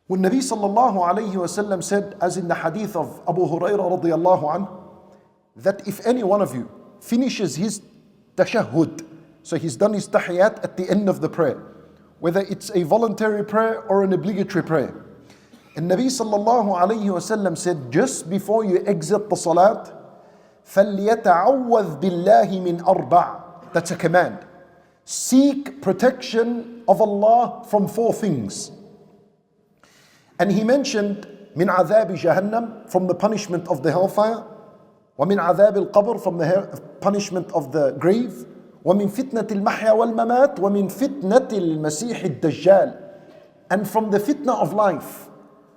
When Nabi sallallahu alayhi wasallam said, as in the hadith of Abu Hurairah radiyallahu anhu, that if any one of you finishes his tashahhud, so he's done his tahiyyat at the end of the prayer, whether it's a voluntary prayer or an obligatory prayer, and Nabi sallallahu alayhi wasallam said, just before you exit the salat, فَلْيَتَعَوَّذْ بِاللَّهِ مِنْ أَرْبَعٍ. That's a command. Seek protection of Allah from 4 things. And he mentioned min ʿadhābi-jahannam, from the punishment of the hellfire, wa min ʿadhābi-l-qabr, from the punishment of the grave, wa min fitnati-l-maḥyā wa-l-mamāt, wa min fitnati-l-masīḥi-d-dajjāl, and from the fitna of life.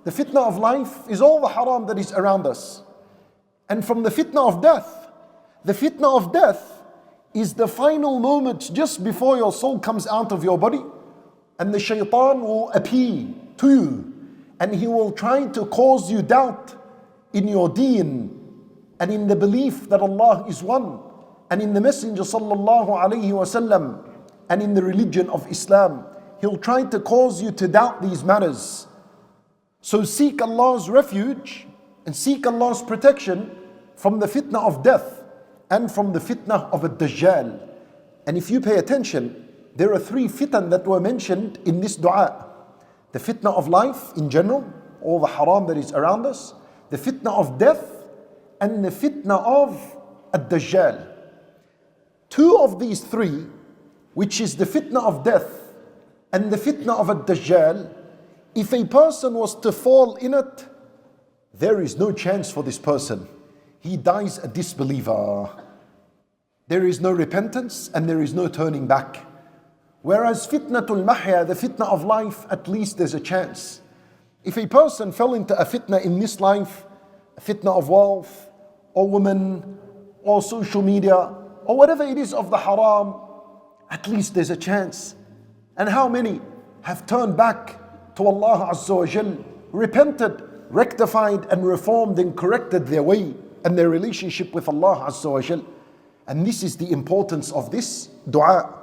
The fitna of life is all the haram that is around us. And from the fitna of death, the fitna of death is the final moments just before your soul comes out of your body, and the shaitan will appear to you, and he will try to cause you doubt in your deen, and in the belief that Allah is one, and in the Messenger sallallahu alayhi wasallam, and in the religion of Islam. He'll try to cause you to doubt these matters. So seek Allah's refuge and seek Allah's protection from the fitna of death and from the fitna of Dajjal. And if you pay attention, there are 3 fitan that were mentioned in this dua. The fitna of life in general, all the haram that is around us, the fitna of death, and the fitna of Dajjal. 2 of these 3, which is the fitna of death and the fitna of Dajjal, if a person was to fall in it, there is no chance for this person. He dies a disbeliever. There is no repentance and there is no turning back. Whereas fitnati-l-maḥyā, the fitna of life, at least there's a chance. If a person fell into a fitna in this life, a fitna of wealth, or women, or social media, or whatever it is of the haram, at least there's a chance. And how many have turned back to Allah Azza wa Jal, repented, rectified and reformed and corrected their way and their relationship with Allah Azza wa Jal. And this is the importance of this dua.